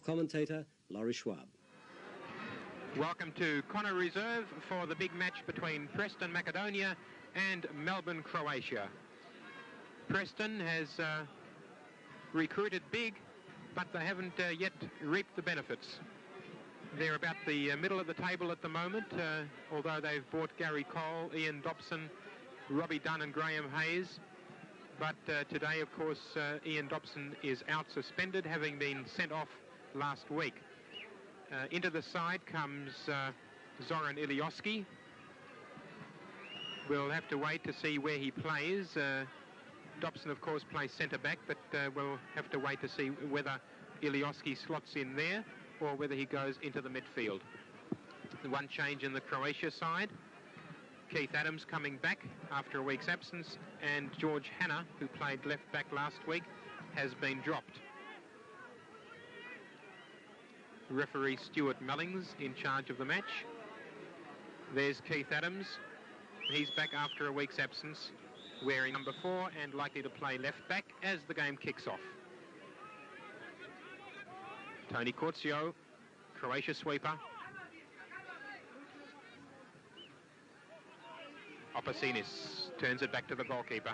commentator Laurie Schwab. Welcome to Connor Reserve for the big match between Preston, Makedonia and Melbourne, Croatia. Preston has recruited big, but they haven't yet reaped the benefits. They're about the middle of the table at the moment, although they've bought Gary Cole, Ian Dobson, Robbie Dunn and Graham Hayes. But today, of course, Ian Dobson is out suspended, having been sent off last week. Into the side comes Zoran Ilioski. We'll have to wait to see where he plays. Dobson, of course, plays centre-back, but we'll have to wait to see whether Ilioski slots in there or whether he goes into the midfield. One change in the Croatia side. Keith Adams coming back after a week's absence, and George Hanna, who played left-back last week, has been dropped. Referee Stuart Mellings in charge of the match. There's Keith Adams. He's back after a week's absence, wearing number 4 and likely to play left back as the game kicks off. Tony Curcio, Croatia sweeper. Opasinis turns it back to the goalkeeper.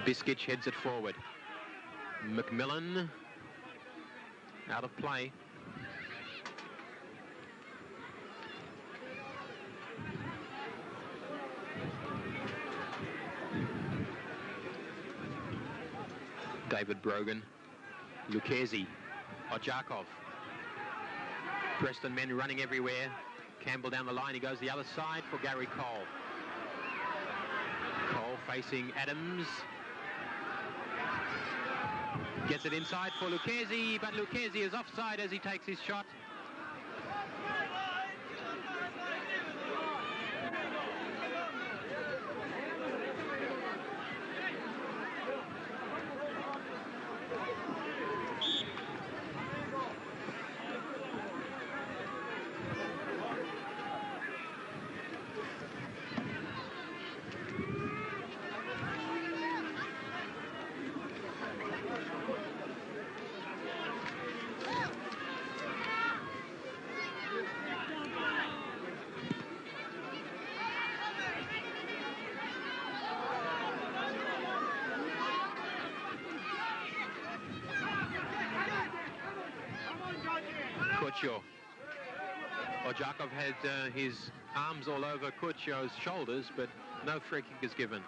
Biskic heads it forward. McMillan out of play. David Brogan, Lucchesi, Ojakov. Preston men running everywhere. Campbell down the line, he goes the other side for Gary Cole. Cole facing Adams. Gets it inside for Lucchesi, but Lucchesi is offside as he takes his shot. Ojakov had his arms all over Curcio's shoulders, but no free kick is given.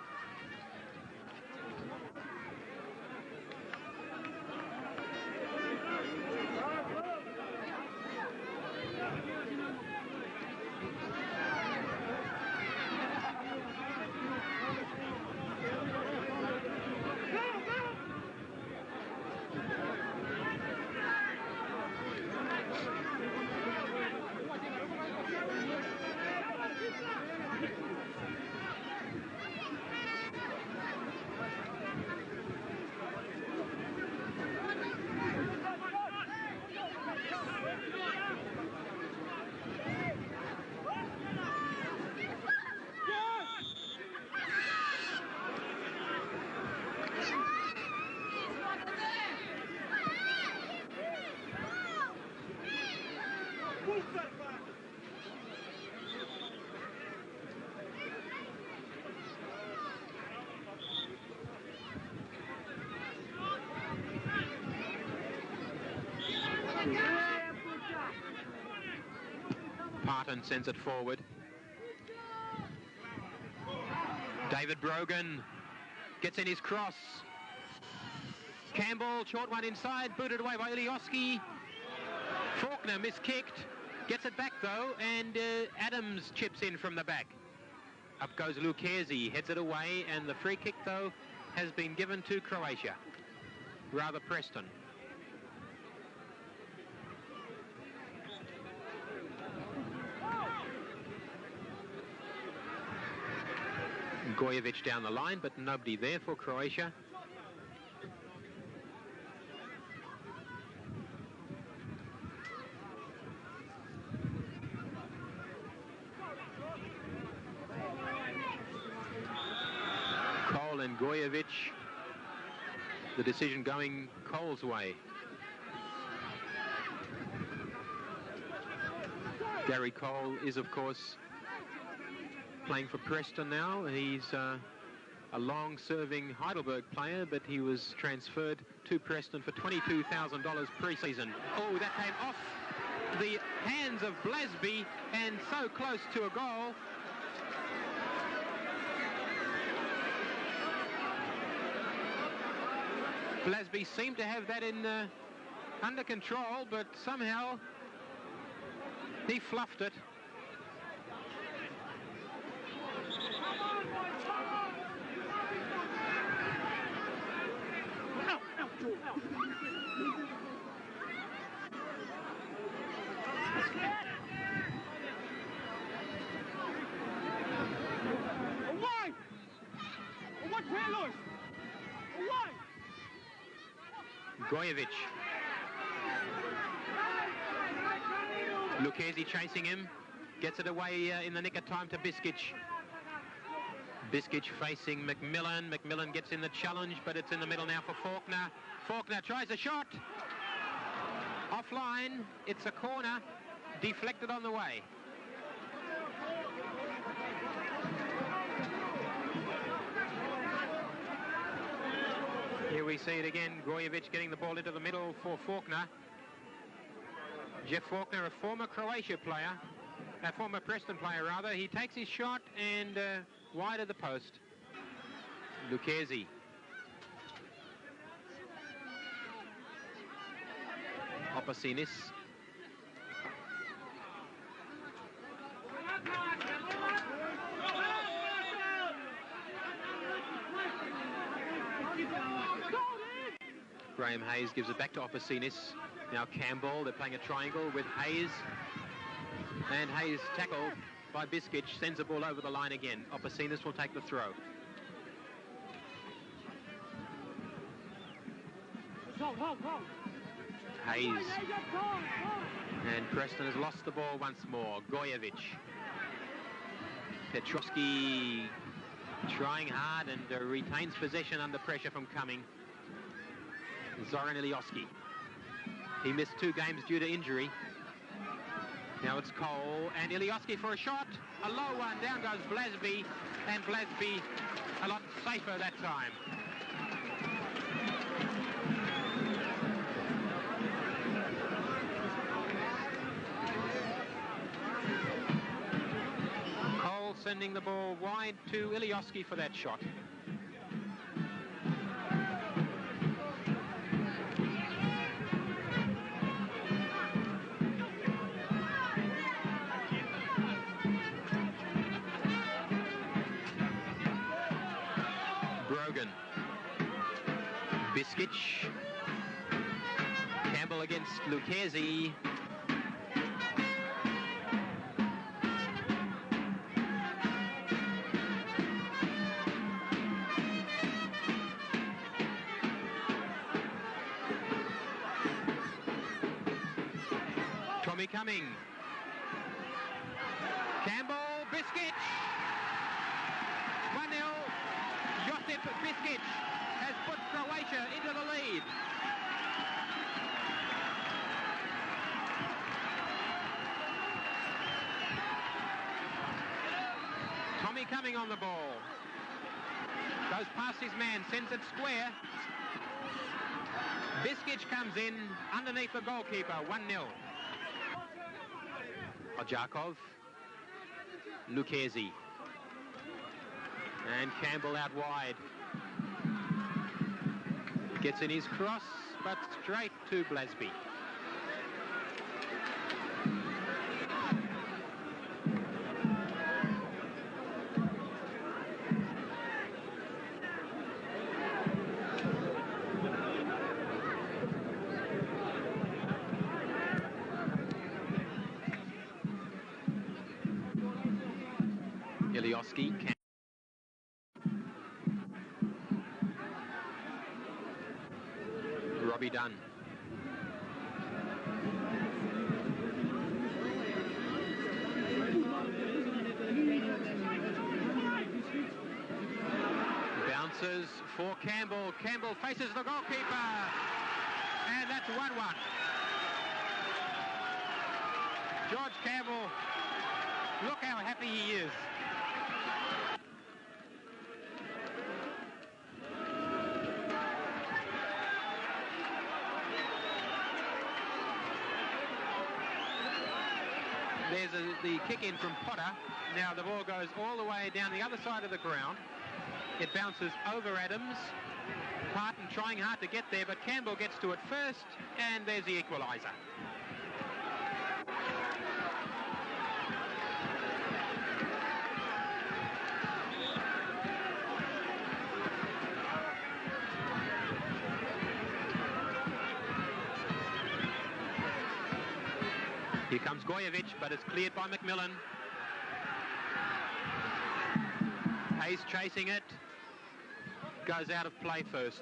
Parton sends it forward. David Brogan gets in his cross. Campbell, short one inside, booted away by Ilioski. Faulkner miskicked, gets it back though, and Adams chips in from the back. Up goes Lucchesi, heads it away, and the free kick though has been given to Croatia. Rather Preston. Gojevic down the line, but nobody there for Croatia. and Gojevic. The decision going Cole's way. Gary Cole is, of course, playing for Preston now. He's a long-serving Heidelberg player, but he was transferred to Preston for $22,000 pre-season. Oh, that came off the hands of Blasby and so close to a goal. Blasby seemed to have that in under control, but somehow he fluffed it. Gojevic. Lucchesi chasing him. Gets it away in the nick of time to Biskic. Biskic facing McMillan. McMillan gets in the challenge, but it's in the middle now for Faulkner. Faulkner tries a shot. Offline. It's a corner. Deflected on the way. Here we see it again. Gojevic getting the ball into the middle for Faulkner. Jeff Faulkner, a former Croatia player, a former Preston player rather. He takes his shot and wide of the post. Lucchesi. Opasinis. Graham Hayes gives it back to Opasinis. Now Campbell, they're playing a triangle with Hayes. And Hayes tackled by Biskic, sends the ball over the line again. Opasinis will take the throw. Hayes. And Preston has lost the ball once more. Gojevic. Petrovsky trying hard and retains possession under pressure from Cumming. Zoran Ilioski. He missed 2 games due to injury. Now it's Cole and Ilioski for a shot. A low one. Down goes Blasby. And Blasby a lot safer that time. Cole sending the ball wide to Ilioski for that shot. Biskic. Campbell against Lucchesi. Tommy Cumming. Campbell, Biskic. 1-0. Josip Biskic has put Croatia into the lead. Tommy Cumming on the ball. Goes past his man, sends it square. Biskic comes in underneath the goalkeeper, 1-0. Ojakov. Lucchesi. And Campbell out wide. Gets in his cross, but straight to Blasby. Ilioski. Robbie Dunn. bounces for Campbell. Campbell faces the goalkeeper. And that's 1-1. George Campbell, look how happy he is. There's the kick in from Potter. Now the ball goes all the way down the other side of the ground. It bounces over Adams. Parton trying hard to get there, but Campbell gets to it first, and there's the equaliser. Here comes Gojevic, but it's cleared by McMillan. Hayes chasing it. Goes out of play first.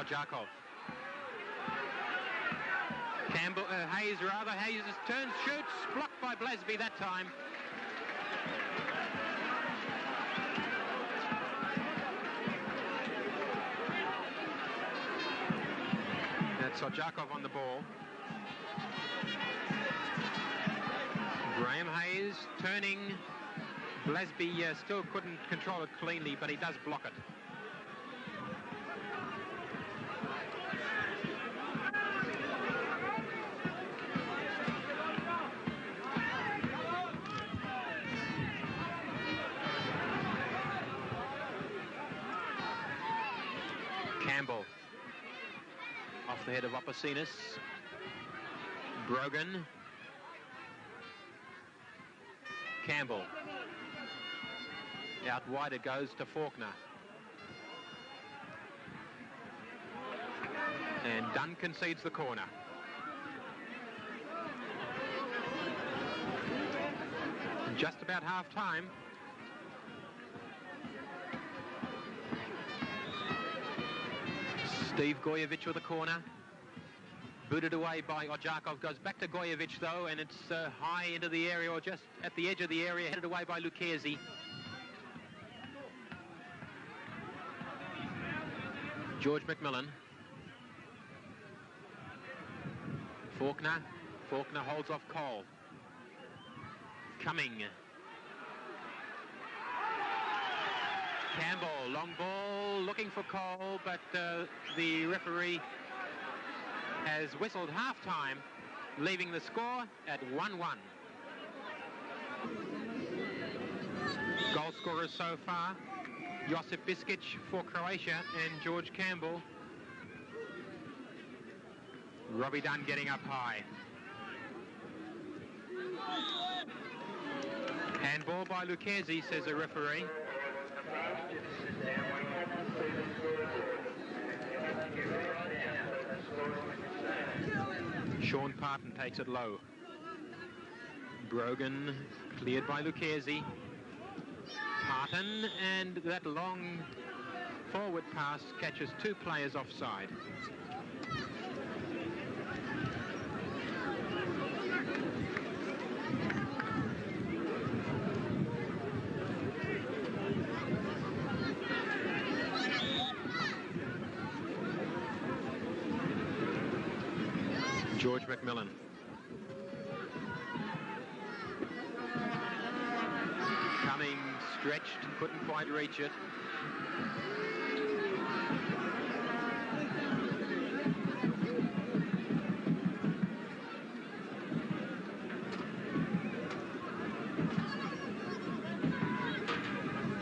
Jakov. Campbell, Hayes rather. Hayes turns, shoots, blocked by Blasby that time. That's Jakov on the ball. Graham Hayes turning. Blasby still couldn't control it cleanly, but he does block it. Campbell off the head of Opposinas. Brogan. Campbell. Out wide it goes to Faulkner. And Dunn concedes the corner. Just about half time. Steve Gojevic with a corner. Booted away by Ojakov. Goes back to Gojevic though, and it's high into the area, or just at the edge of the area, headed away by Lucchesi. George McMillan. Faulkner. Faulkner holds off Cole. Cumming. Campbell, long ball, looking for Cole, but the referee has whistled half-time, leaving the score at 1-1. Goal scorers so far, Josip Biskic for Croatia and George Campbell. Robbie Dunn getting up high. Handball by Lucchesi, says the referee. Sean Parton takes it low. Brogan cleared by Lucchesi. Parton, and that long forward pass catches two players offside. George McMillan. Coming stretched, couldn't quite reach it.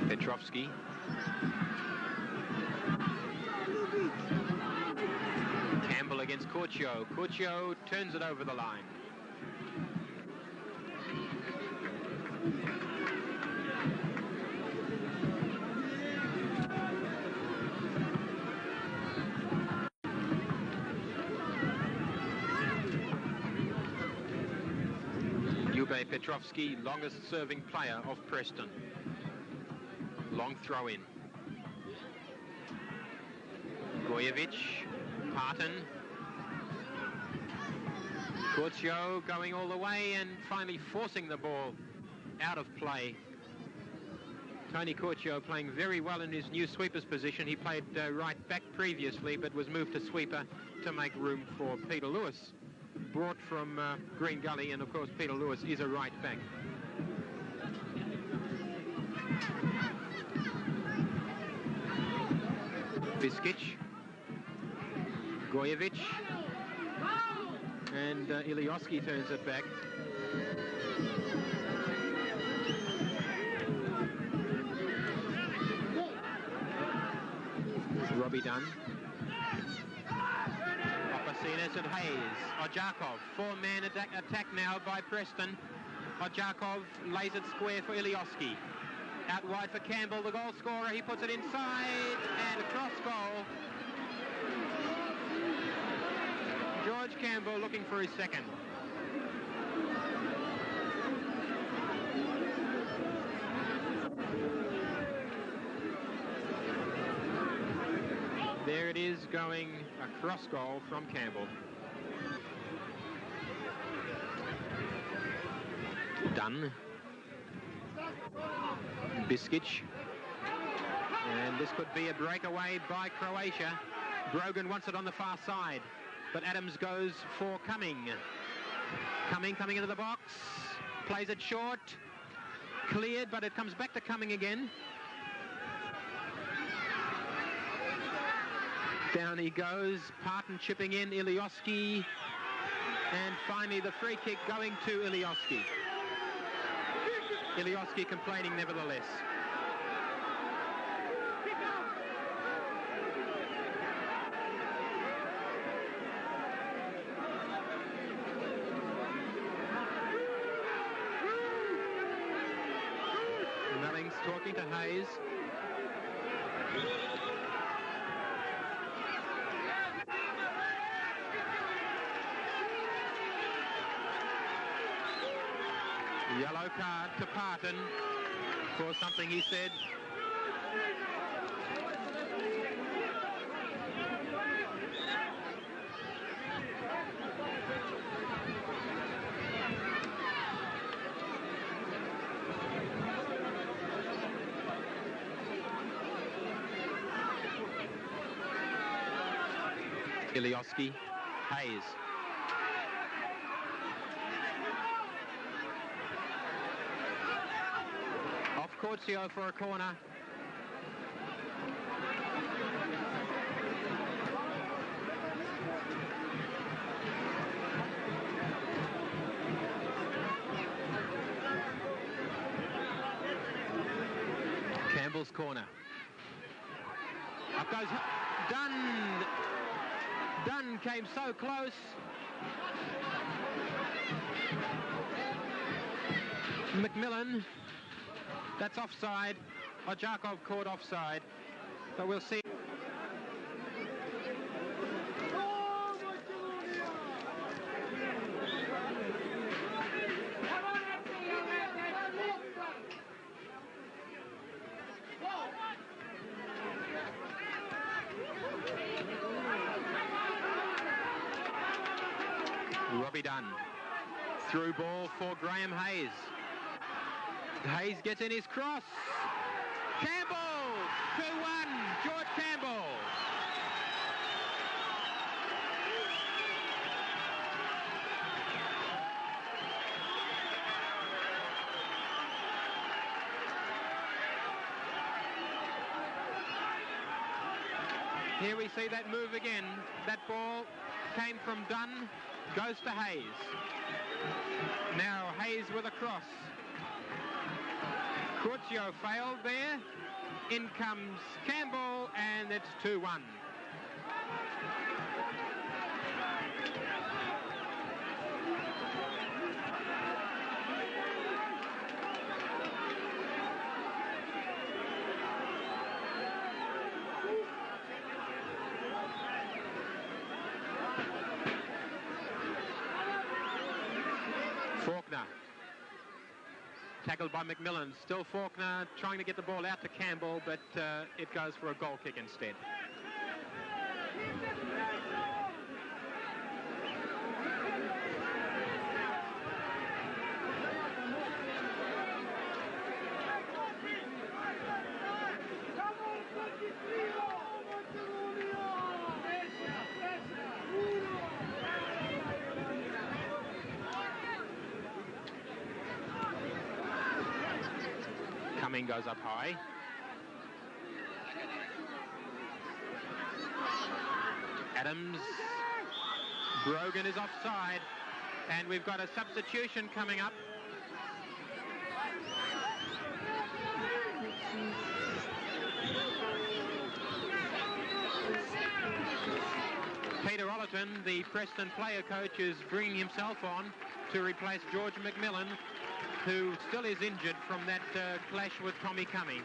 Petrovsky. Campbell against Curcio. Curcio turns it over the line. Petrovsky, longest serving player of Preston. Long throw in. Gojevic, Parton. Curcio going all the way and finally forcing the ball out of play. Tony Curcio playing very well in his new sweeper's position. He played right back previously, but was moved to sweeper to make room for Peter Lewis, brought from Green Gully, and of course Peter Lewis is a right back. Biskic, Gojevic, and Ilioski turns it back. Robbie Dunn. Opasinas and Hayes. Ojakov, four-man attack now by Preston. Ojakov lays it square for Ilioski. Out wide for Campbell, the goal scorer. He puts it inside and a cross goal. George Campbell looking for his second. There it is, going a cross goal from Campbell. Dunn. Biskic. And this could be a breakaway by Croatia. Brogan wants it on the far side, but Adams goes for Cumming. Cumming into the box. Plays it short. Cleared, but it comes back to Cumming again. Down he goes. Parton chipping in. Ilioski. And finally the free kick going to Ilioski. Ilioski complaining nevertheless. Mellings talking to Hayes. Yellow card to Parton for something he said. Ilioski, Hayes. Curcio for a corner. Campbell's corner. Up goes Dunn. Dunn came so close. McMillan. That's offside. Ojakov caught offside, but we'll see. Robbie Dunn. Through ball for Graham Hayes. Hayes gets in his cross. Campbell! 2-1, George Campbell. Here we see that move again. That ball came from Dunn, goes to Hayes. Now Hayes with a cross. Curcio failed there. In comes Campbell, and it's 2-1. Faulkner. Tackled by McMillan. Still Faulkner trying to get the ball out to Campbell, but it goes for a goal kick instead. Cumming goes up high. Adams. Brogan is offside. And we've got a substitution coming up. Peter Ollerton, the Preston player coach, is bringing himself on to replace George McMillan, who still is injured from that clash with Tommy Cumming.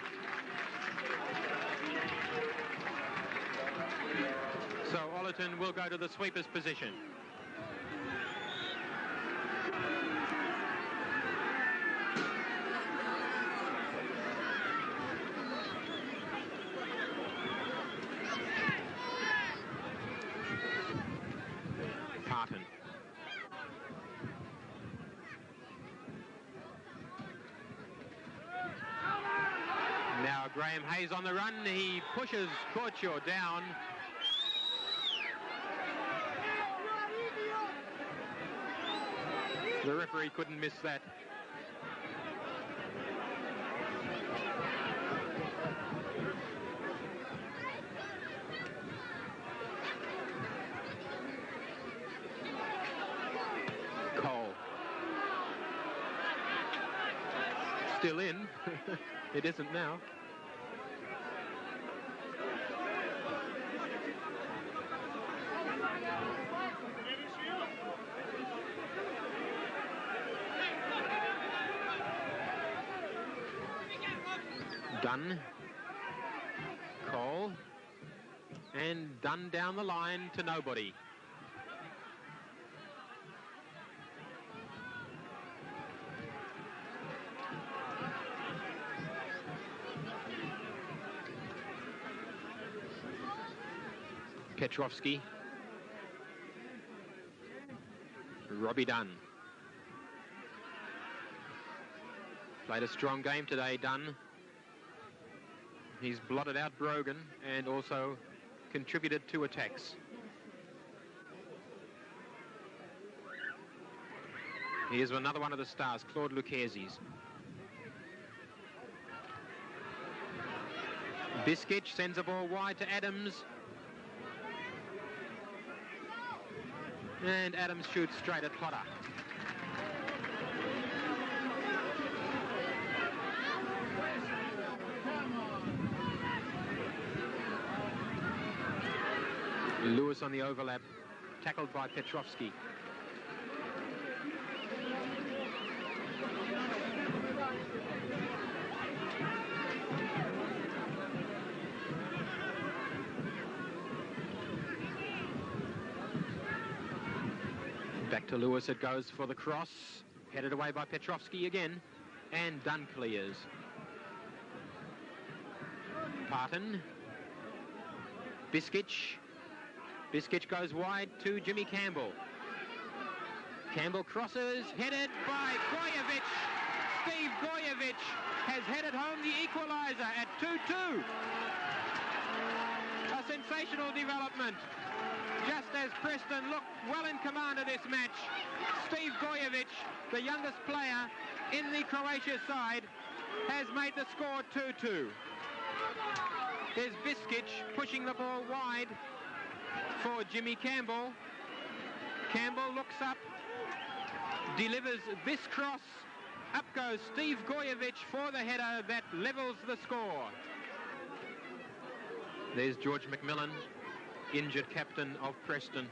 So Ollerton will go to the sweeper's position. Parton. Now Graham Hayes on the run. He pushes Courtshaw down. The referee couldn't miss that. Cole. Still in. It isn't now. Dunn, Cole, and Dunn down the line to nobody. Petrovsky, Robbie Dunn. Played a strong game today, Dunn. He's blotted out Brogan and also contributed 2 attacks. Here's another one of the stars, Claude Lucchese's. Biskic sends a ball wide to Adams. And Adams shoots straight at Potter. Lewis on the overlap, tackled by Petrovsky. Back to Lewis it goes for the cross, headed away by Petrovsky again, and Dunn clears. Parton. Biskic. Biskic goes wide to Jimmy Campbell. Campbell crosses, headed by Gojevic. Steve Gojevic has headed home the equaliser at 2-2. A sensational development. Just as Preston looked well in command of this match, Steve Gojevic, the youngest player in the Croatia side, has made the score 2-2. There's Biskic pushing the ball wide for Jimmy Campbell. Campbell looks up, delivers this cross. Up goes Steve Gojevic for the header that levels the score. There's George McMillan, injured captain of Preston.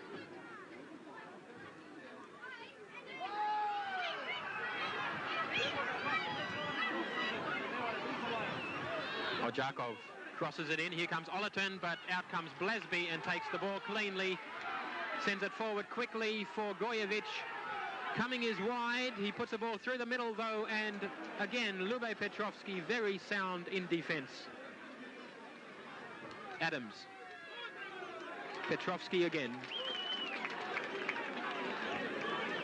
Ojakov crosses it in. Here comes Ollerton, but out comes Blasby and takes the ball cleanly. Sends it forward quickly for Gojevic. Coming is wide. He puts the ball through the middle, though, and again, Lube Petrovski very sound in defence. Adams. Petrovski again.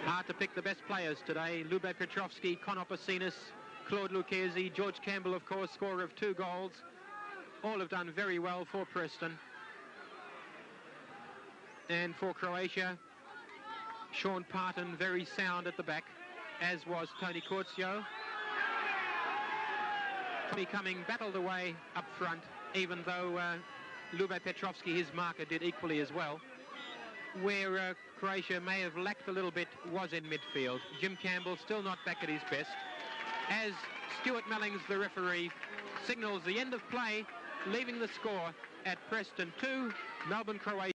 Hard to pick the best players today. Lube Petrovski, Konopoulos, Claude Lucchesi, George Campbell, of course, scorer of 2 goals. All have done very well for Preston. And for Croatia, Sean Parton, very sound at the back, as was Tony Curcio. Becoming battled away up front, even though Lube Petrovski, his marker, did equally as well. Where Croatia may have lacked a little bit was in midfield. Jim Campbell still not back at his best. As Stuart Mellings, the referee, signals the end of play, leaving the score at Preston 2, Melbourne, Croatia.